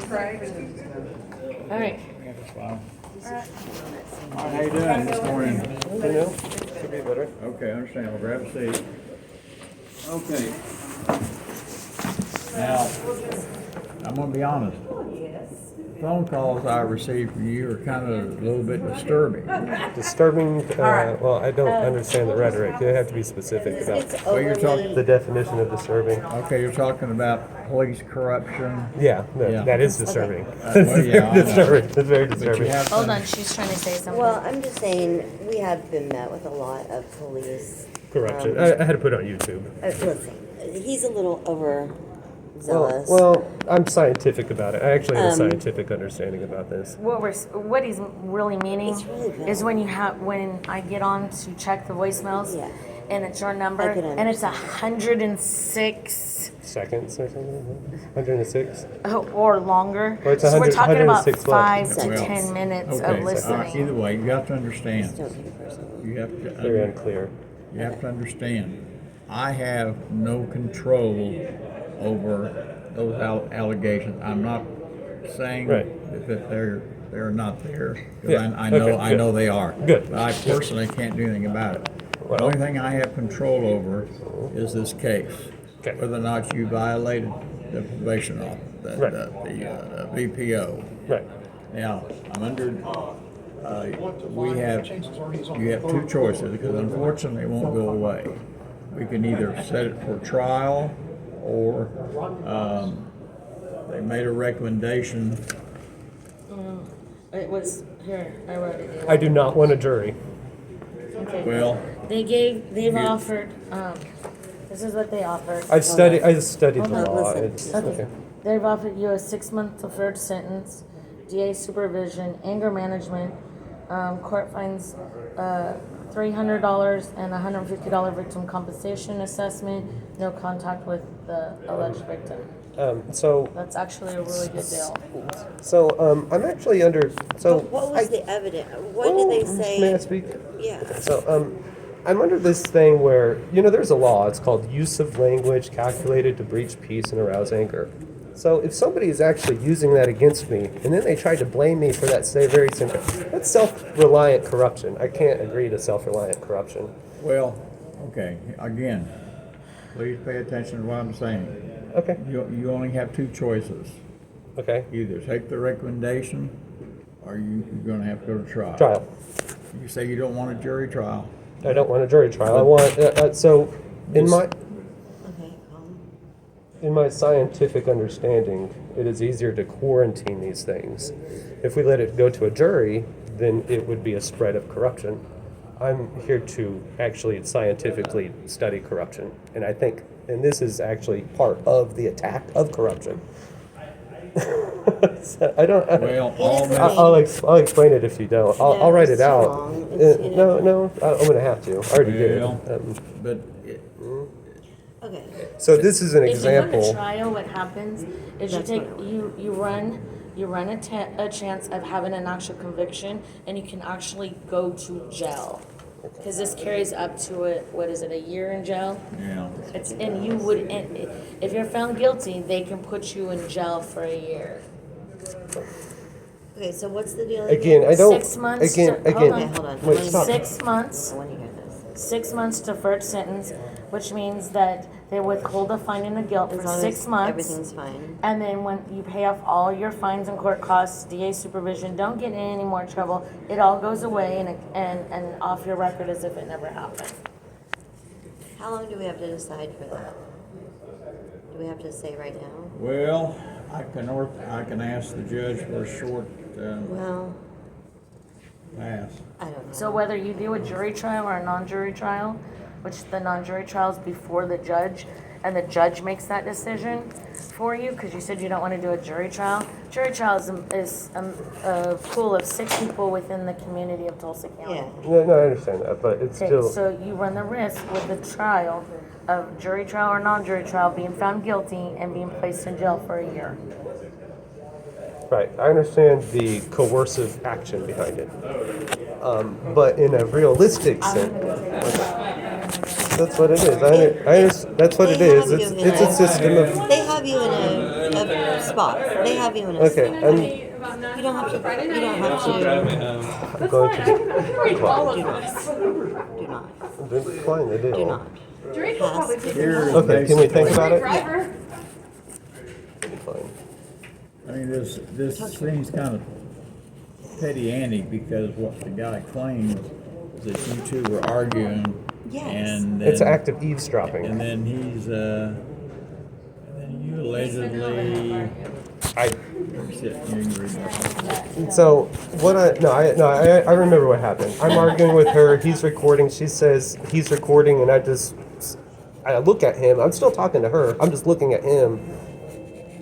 All right. Yeah, that's fine. All right, how you doing this morning? You know, could be better. Okay, understand. Well, grab a seat. Okay. Now, I'm gonna be honest. Phone calls I received from you are kind of a little bit disturbing. Disturbing, well, I don't understand the rhetoric. You have to be specific about Well, you're talking, the definition of disturbing. okay, you're talking about police corruption. Yeah, Yeah. that is disturbing. Well, yeah, I know. Disturbing. That's very But you disturbing. have Hold to- on, she's trying to say something. Well, I'm just saying, we have been met with a lot of police. Corruption. I had to put it on YouTube. Listen, he's a little overzealous. Well, I'm scientific about it. I actually have a scientific understanding about this. What he's really meaning It's really bad. is when I get on to check the voicemails, Yeah. and it's your number, I could and it's understand. 106 Seconds or something? 106? or longer. Or it's So we're 100 talking about 106 what? 5 to Well, 10 minutes okay, of listening. either way, you have to understand. Don't take it personally. You have Very to, unclear. you have to understand. I have no control over those allegations. I'm not saying Right. that they're not there. 'Cause Yeah, I know okay, I good. know they are. Good. But I personally can't do anything about it. The Well- only thing I have control over is this case. Okay. Whether or not you violated the probation officer, Right. the VPO. Right. Now, I'm under, you have two choices, because unfortunately it won't go away. We can either set it for trial, or, they made a recommendation. It was here. I wrote it. I do not want a jury. Okay. Well, They've offered. This is what they offered. I studied the Hold on, law. listen. It's, Okay. They've offered you a 6-month deferred sentence, DA supervision, anger management, court fines, $300 and $150 victim compensation assessment, no contact with the alleged victim. So That's actually a really good deal. I'm actually under. So But what was the evidence? What did they say? May I speak? Yeah. So I'm under this thing where there's a law. It's called use of language calculated to breach peace and arouse anger. So if somebody is actually using that against me, and then they tried to blame me for that very same thing, that's self-reliant corruption. I can't agree to self-reliant corruption. well, okay, again, please pay attention to what I'm saying. Okay. You only have two choices. Okay. Either take the recommendation, or you're gonna have to go to trial. Trial. You say you don't want a jury trial. I don't want a jury trial. I want so in my Okay. in my scientific understanding, it is easier to quarantine these things. If we let it go to a jury, then it would be a spread of corruption. I'm here to actually scientifically study corruption, and I think, and this is actually part of the attack of corruption. So I don't. Well, all doesn't that, I'll explain it if you don't. Yeah, I'll write it's it too out. long. It's, No, I'm gonna have to. I already did. Well, but it, Okay. So this is an If you go to example. trial, what happens is you run a chance of having an actual conviction, and you can actually go to jail. Because this carries up to a year in jail? yeah. If you're found guilty, they can put you in jail for a year. Okay, so what's the deal Again, I don't. 6 months. Again. Hold Okay, on. hold on. Wait, stop. 6 months. I want to hear this. 6 months deferred sentence, which means that they withhold the finding of guilt for As long 6 as months. everything's fine. And then when you pay off all your fines and court costs, DA supervision, don't get in any more trouble. It all goes away and off your record as if it never happened. How long do we have to decide for that? Do we have to say right now? Well, I can ask the judge for a short, Well, pass. I don't know. So whether you do a jury trial or a non-jury trial, which the non-jury trial is before the judge, and the judge makes that decision for you, because you said you don't want to do a jury trial. Jury trial is a pool of 6 people within the community of Tulsa County. Yeah. No, I understand that, but it's Okay, still. so you run the risk with the trial of jury trial or non-jury trial being found guilty and being placed in jail for a year. Right, I understand the coercive action behind it, but in a realistic sense, that's what it is. That's what it They is. have It's you in a system of. They have you in a spot. They have you in a Okay, spot. and You don't have to. You don't have to. I'm going to Do not. decline the deal. Do not. Pass. Okay, can we think about it? Fine. I mean, this seems kind of petty-ante because what the guy claims is that you two were arguing. Yes. And then, It's active eavesdropping. And then and then you allegedly. Shit, you can read that. So what I remember what happened. I'm arguing with her. He's recording. She says he's recording, and I look at him. I'm still talking to her. I'm just looking at him,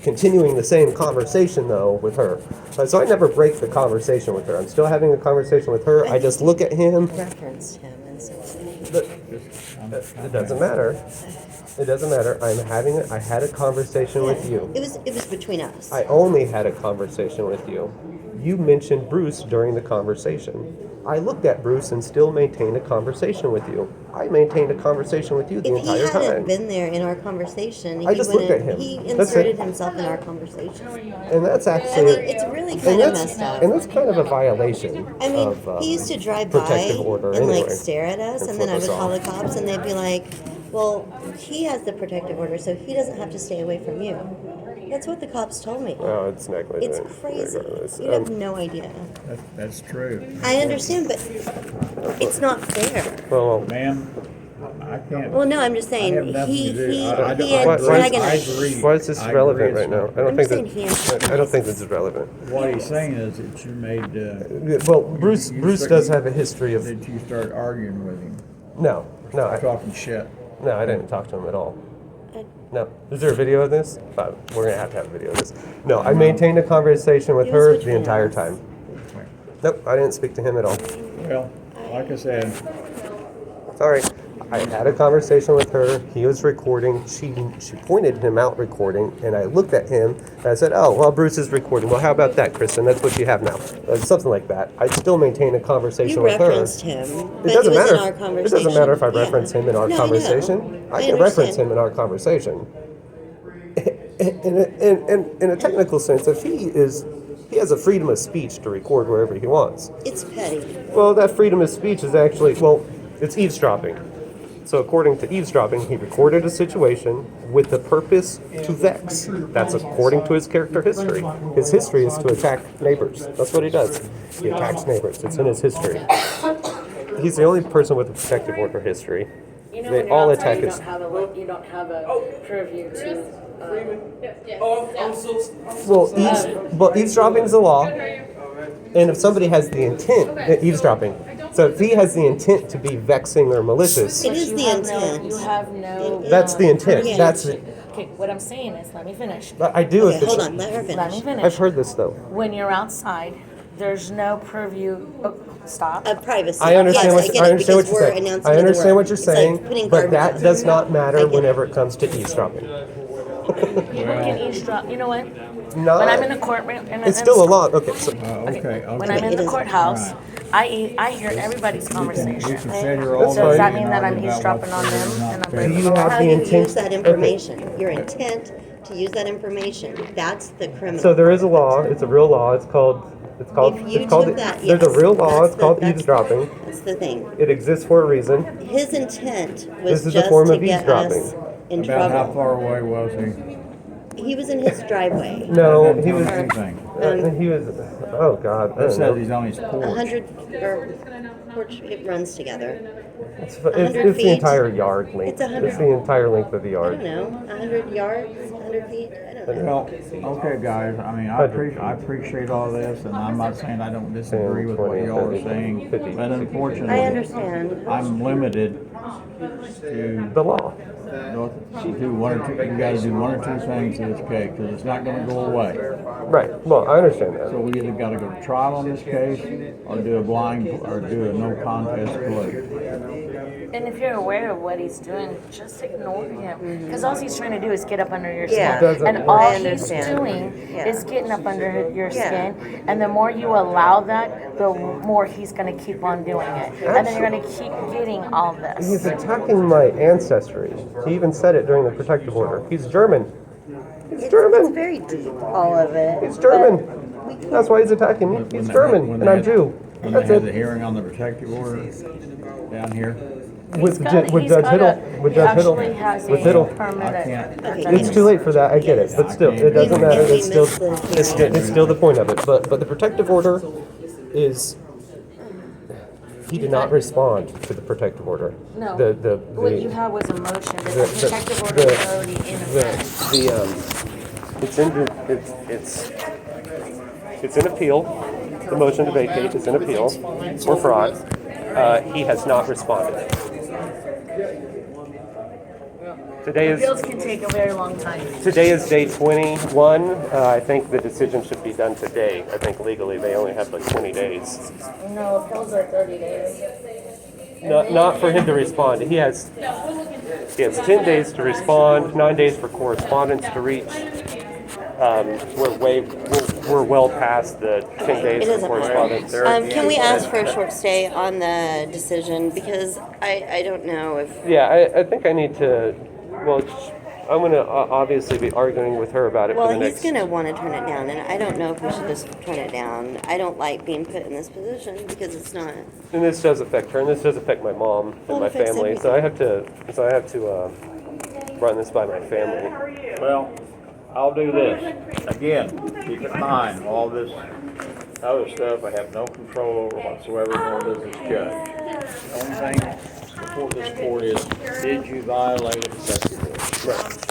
continuing the same conversation though with her. So I never break the conversation with her. I'm still having a conversation with her. I just look at him. Referenced him and so. It doesn't matter. It doesn't matter. I had a conversation with you. It was between us. I only had a conversation with you. You mentioned Bruce during the conversation. I looked at Bruce and still maintained a conversation with you. I maintained a conversation with you the If he entire hadn't time. been there in our conversation, I just looked at him. He That's it. inserted himself in our conversation. And that's I mean, actually, it's really kind of messed up. and that's kind of a violation I mean, of he used to drive by protective order and anyway. like stare at us, And and then I flip would us call the off. cops, and they'd be like, "Well, he has the protective order, so he doesn't have to stay away from you." That's what the cops told me. Oh, it's negligent. It's crazy. Regardless. You have no idea. That's true. I understand, but it's not fair. Well, Ma'am, I can't. Well, no, I'm just I have saying nothing he to do. he I he don't- had why- dragon. why is this I relevant agree right now? I don't I'm think saying he that. I don't think this is relevant. What he's saying is that you made, Well, Bruce start- does have a history of that you started arguing with him, no, talking shit. no, I didn't talk to him at all. No. Is there a video of this? We're going to have a video of this. No, I maintained a conversation with It was her the between entire us. time. Nope, I didn't speak to him at all. Well, like I said, Sorry. I had a conversation with her. He was recording. She pointed him out recording, and I looked at him, and I said, oh, well, Bruce is recording. Well, how about that, Kristen? That's what you have now. Something like that. I still maintain a conversation You with her. referenced him, but It doesn't was matter. in our It conversation. doesn't matter if I Yeah. reference him in our No, I know. conversation. I I can reference understand. him in our conversation. In a technical sense, if he has a freedom of speech to record wherever he wants. It's petty. Well, that freedom of speech is actually, well, it's eavesdropping. So according to eavesdropping, he recorded a situation with the purpose to vex. That's according to his character history. His history is to attack neighbors. That's what he does. He attacks neighbors. It's in his history. He's the only person with a protective order history. You know, They when you're all outside, attack you us. you don't have a purview to. Well, eavesdropping is a law. And if somebody has the intent, eavesdropping. So if he has the intent to be vexing or malicious, It is the intent. You have no. that's the intent. Yeah. That's it. Okay, what I'm saying is, let me finish. I do. Okay, if it's- hold on. Let her Let me finish. finish. I've heard this though. When you're outside, there's no purview. Oh, stop. Privacy. I understand Yes, what get I it, understand what because you're we're saying. announcing I the understand word. what you're It's like saying, putting but garbage that out. does not I matter get it. whenever it comes to eavesdropping. People can eavesdrop. You know what? Not, When I'm in the courtroom, it's still a law. Okay, so okay. When I'm in It the is. courthouse, I hear everybody's conversation. We can sit here all So does day that and mean that I'm argue about eavesdropping on what's them fair and and not I'm fair. breaking you the law? have How the you intent. use that information, your intent to use that information, that's the criminal. So there is a law. It's a real law. It's called. If you It's called. took that, There's yes, a real law. that's It's called that's- eavesdropping. That's the thing. It exists for a reason. His intent This was is a just form to of get us eavesdropping. in About how trouble. far away was he? He was in his driveway. No, That he doesn't was. tell us anything. He was. Oh God. I That don't says know. he's on his porch. 100 or porch, it runs together. It's 100 the feet. entire yard length. It's 100. It's the entire length of the I yard. don't know, 100 yards, 100 feet. I don't know. Well, okay, guys, I mean, I appreciate all this, and I'm not saying I don't disagree with what 20, y'all are 30, saying, 50. but I unfortunately, understand. I'm limited to The law. do one or two, you gotta do one or two things to this case, because it's not gonna go away. Right. Well, I understand that. So we either gotta go to trial on this case, or do a blind, or do a no contest plea. And if you're aware of what he's doing, just ignore him. Because all he's trying to do is get up under your Yeah. skin. Doesn't And work. all I he's understand. doing Yeah. is getting up under your Yeah. skin. And the more you allow that, the more he's going to keep on doing it. And then you're going to keep getting all He's this. attacking my ancestry. He even said it during the protective order. He's German. It's German. very deep, all of it. He's German. But we can't- That's why he's attacking me. He's German, and I'm Jew. When That's they had the it. hearing on the protective order down here, With He's got- Judge he's got Hiddle. With he Judge Hiddle. actually has With a Hiddle. permit I at- can't- at It's too late for that. I get it, but still, it doesn't matter. That's still it's still the point of it. But the protective order is he did not respond to the protective order. No. The What you had was a motion, but the the- protective order was already in effect. it's in appeal. The motion to vacate is in appeal for fraud. He has not responded. Today Appeals is can take a very long time. day 21. I think the decision should be done today. I think legally they only have like 20 days. No, appeals are 30 days. Not for him to respond. He has 10 days to respond, 9 days for correspondence to reach. We're well past the 10 It days for doesn't correspondence. matter. Can we ask for a short stay on the decision? Because I don't know if, Yeah, I think I need to. Well, I'm gonna obviously be arguing with her about it for well, the he's next. going to want to turn it down, and I don't know if we should just turn it down. I don't like being put in this position because it's not. And this does affect her, and this does affect my mom and Well, it my affects family. So I have to run this by my family. well, I'll do this. Again, keep in mind, all this other stuff I have no control over whatsoever, nor does this judge. The only thing before this court is, did you violate a protective order? Right.